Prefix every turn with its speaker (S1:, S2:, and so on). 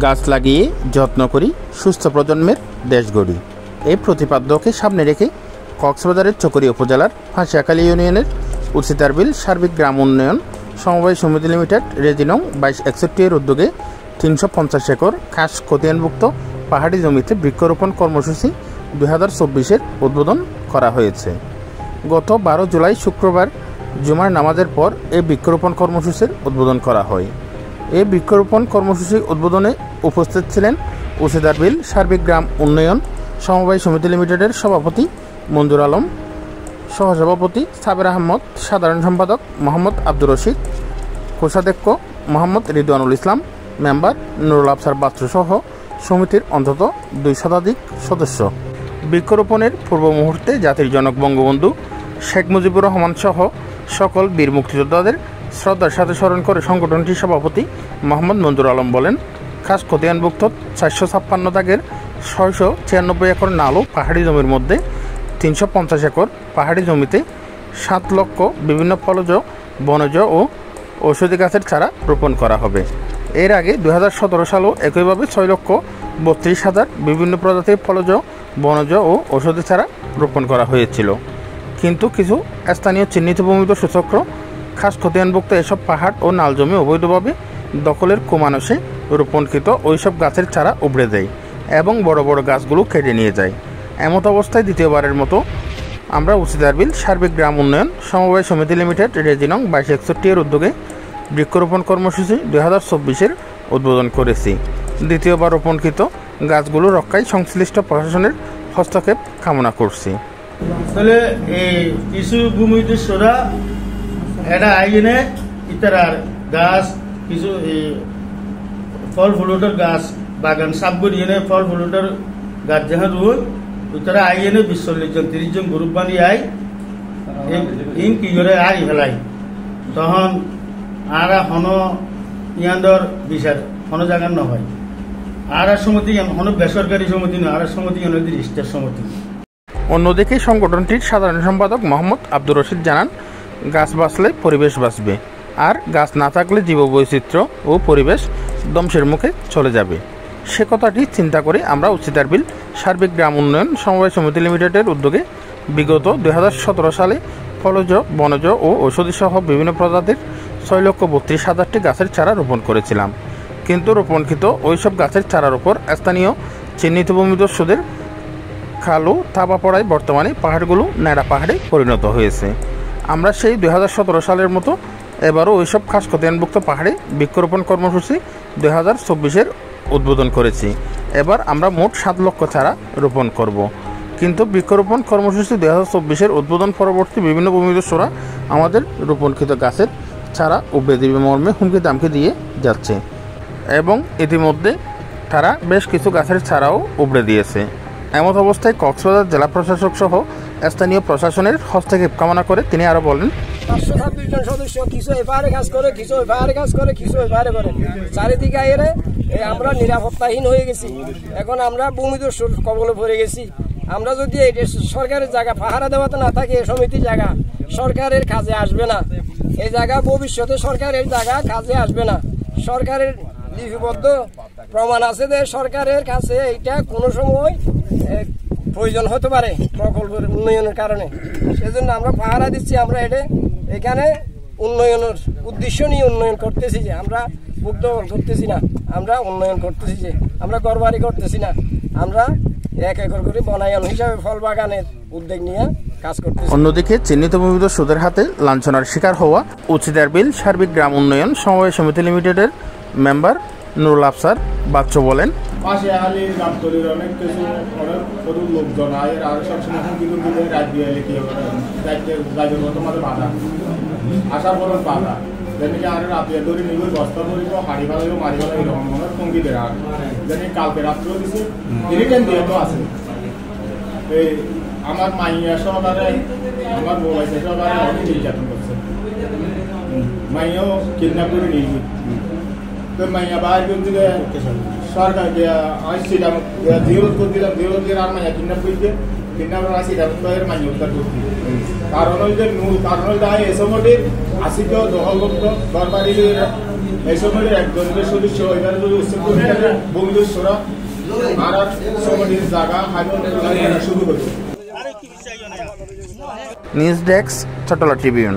S1: গাছ লাগিয়ে যত্ন করি, সুস্থ প্রজন্মের দেশ গড়ি। এই প্রতিপাদ্যকে সামনে রেখে কক্সবাজারের চকরিয়া উপজেলার ফাঁসিয়াখালী ইউনিয়নের উচিতারবিল সার্বিক গ্রাম উন্নয়ন সমবায় সমিতি লিমিটেড রেজিনং 2261 এর উদ্যোগে 350 একর খাস খতিয়ানভুক্ত পাহাড়ি জমিতে বৃক্ষরোপণ কর্মসূচি 2024-এর উদ্বোধন করা হয়েছে। গত 12 জুলাই শুক্রবার জুমার নামাজের পর এই বৃক্ষরোপণ কর্মসূচির উদ্বোধন করা হয়। এই বৃক্ষরোপণ কর্মসূচি উদ্বোধনে উপস্থিত ছিলেন উচিতারবিল সার্বিক গ্রাম উন্নয়ন সমবায় সমিতি লিমিটেডের সভাপতি মঞ্জুর আলম, সহসভাপতি সাবের আহমদ, সাধারণ সম্পাদক মোহাম্মদ আব্দুর রশিদ, কোষাধ্যক্ষ মোহাম্মদ রিদওয়ানুল ইসলাম, মেম্বার নুরুল আফসার বাচ্চু সহ সমিতির অন্তত 2 শতাধিক সদস্য। বৃক্ষরোপণের পূর্ব মুহূর্তে জাতির জনক বঙ্গবন্ধু শেখ মুজিবুর রহমান সহ সকল বীর মুক্তিযোদ্ধাদের শ্রদ্ধার সাথে স্মরণ করে সংগঠনটির সভাপতি মোহাম্মদ মঞ্জুর আলম বলেন, খাস খতিয়ানভুক্ত 456 দাগের 696 একর নালু পাহাড়ি জমির মধ্যে 350 একর পাহাড়ি জমিতে 7 লক্ষ বিভিন্ন ফলজ, বনজ ও ঔষধি গাছের চারা রোপণ করা হবে। এর আগে 2017 সালেও একইভাবে 6,32,000 বিভিন্ন প্রজাতির ফলজ, বনজ ও ঔষধি চারা রোপণ করা হয়েছিল। কিন্তু কিছু স্থানীয় চিহ্নিত ভূমিত সূচক্র খাস খতিয়ানভুক্ত এসব পাহাড় ও নাল জমি অবৈধভাবে দখলের কুমানসে রোপণকৃত ওইসব গাছের চারা উবড়ে দেয় এবং বড় বড় গাছগুলো কেটে নিয়ে যায়। এমত অবস্থায় দ্বিতীয়বারের মতো আমরা উচিতারবিল সার্বিক গ্রাম উন্নয়ন সমবায় সমিতি লিমিটেড রেজিনং 2261 এর উদ্যোগে বৃক্ষরোপণ কর্মসূচি 2024-এর উদ্বোধন করেছি। দ্বিতীয়বার রোপণকৃত গাছগুলো রক্ষায় সংশ্লিষ্ট প্রশাসনের হস্তক্ষেপ কামনা করছি।
S2: আসলে এই কিছু ভূমিদস্যরা এটা আইনে ইতারার গাছ কিছু ফল ফুলুটের গাছ বাগান সাপ করিয়ে ফল ফুলুটের গাছ যাহা রুই ইতারা আইনে 20-30 জন 30 জন গ্রুপ বানিয়ে আই ইন কি করে আই ফেলাই তখন আর হন ইয়ান্দর বিচার হন জায়গার নহয় আর সমিতি হন বেসরকারি সমিতি নয়, আর সমিতি রেজিস্টার সমিতি।
S1: অন্যদিকে সংগঠনটির সাধারণ সম্পাদক মোহাম্মদ আব্দুর রশিদ জানান, গাছ বাঁচলে পরিবেশ বাঁচবে, আর গাছ না থাকলে জীববৈচিত্র্য ও পরিবেশ ধ্বংসের মুখে চলে যাবে। সে কথাটি চিন্তা করে আমরা উচিতারবিল সার্বিক গ্রাম উন্নয়ন সমবায় সমিতি লিমিটেডের উদ্যোগে বিগত 2017 সালে ফলজ, বনজ ও ঔষধি সহ বিভিন্ন প্রজাতির 6,32,000টি গাছের চারা রোপণ করেছিলাম। কিন্তু রোপণকৃত ওইসব গাছের চারার উপর স্থানীয় চিহ্নিত ভূমিদস্যুদের খালু থাবা পড়ায় বর্তমানে পাহাড়গুলো ন্যাড়া পাহাড়ে পরিণত হয়েছে। আমরা সেই 2017 সালের মতো এবারও ওইসব খাস খতিয়ানভুক্ত পাহাড়ে বৃক্ষরোপণ কর্মসূচি 2024-এর উদ্বোধন করেছি। এবার আমরা মোট 7 লক্ষ চারা রোপণ করব। কিন্তু বৃক্ষরোপণ কর্মসূচি 2024-এর উদ্বোধন পরবর্তী বিভিন্ন ভূমিদস্যুরা আমাদের রোপণকৃত গাছের চারা উবড়ে দিবে মর্মে হুমকি দামকি দিয়ে যাচ্ছে এবং ইতিমধ্যে তারা বেশ কিছু গাছের চারাও উবড়ে দিয়েছে। এমত অবস্থায় কক্সবাজার জেলা প্রশাসক সহ স্থানীয় প্রশাসনের হস্তক্ষেপ কামনা করে তিনি আরো বলেন,
S3: 526 জন সদস্য কিছু এপারে কাজ করে, কিছু এপারে কাজ করে, কিছু এপারে করে, চারিদিকে এরে আমরা নিরাপত্তাহীন হয়ে গেছি। এখন আমরা ভূমিদস্যুর কবলে পড়ে গেছি। আমরা যদি এই সরকারের জায়গা পাহারা দেওয়াতে না থাকে, সমিতি জায়গা সরকারের কাজে আসবে না। এই জায়গা ভবিষ্যতে সরকারের জায়গা কাজে আসবে না। সরকারের লিপিবদ্ধ প্রমাণ আছে যে সরকারের কাছে এইটা কোনো সময় প্রয়োজন হতে পারে প্রকল্পের উন্নয়নের কারণে। সেজন্য আমরা পাহারা দিচ্ছি। আমরা এখানে উন্নয়নের উদ্দেশ্য নিয়ে উন্নয়ন করতেছি, যে আমরা বুক দখল করতেছি না, আমরা উন্নয়ন করতেছি, যে আমরা ঘরবাড়ি করতেছি না, আমরা 1 একর করে বনায়ন হিসাবে ফল বাগানের উদ্যোগ নিয়ে কাজ করতেছি।
S1: অন্যদিকে চিহ্নিত ভূমিদস্যুদের হাতে লাঞ্ছনার শিকার হওয়া উচিতারবিল সার্বিক গ্রাম উন্নয়ন সমবায় সমিতি লিমিটেডের মেম্বার নুরুল আফসার বাচ্চু বলেন,
S4: ফাঁসিয়াখালীর গাবতলীর অনেক কিছু অনেক লোকজন আয়ের আর সবসময় কিন্তু রাত দিয়ে এলে কি হবে রাজ্যের মতো মাঝে বাধা আসার পর বাধা যেদিকে আর রাত দিয়ে ধরে নিব বস্তা ধরিব হাড়ি ফেলাইব মারি ফেলাইব এরকম মনে টঙ্গি দেয় আর যেদিকে কালকে রাত্রেও দিছে এরিটেন দিয়ে তো আছে। এই আমার মাইয়া সহকারে আমার মোবাইল সহকারে অনেক নির্যাতন করছে, মাইয়াও কিডন্যাপ করে নিয়ে তো মাইয়া বাইর করতে সরকার সেটা বিরোধ করে দিলাম, বিরোধ দিয়ে আর মাইয়া কিডন্যাপ করতে কিডন্যাপ সেটা মাইয়া উদ্ধার করতে। কারণ হল যে কারণ হল এসমটির আসিত দখলভুক্ত ঘরবাড়ির এই সময়ের এক দলের সদস্য এখানে যদি উচ্ছেদ করে ভূমিদস্যুরা আর সমিতির জায়গা হাইওয়ে শুরু করবে।
S1: News desk, Chattala Tribune.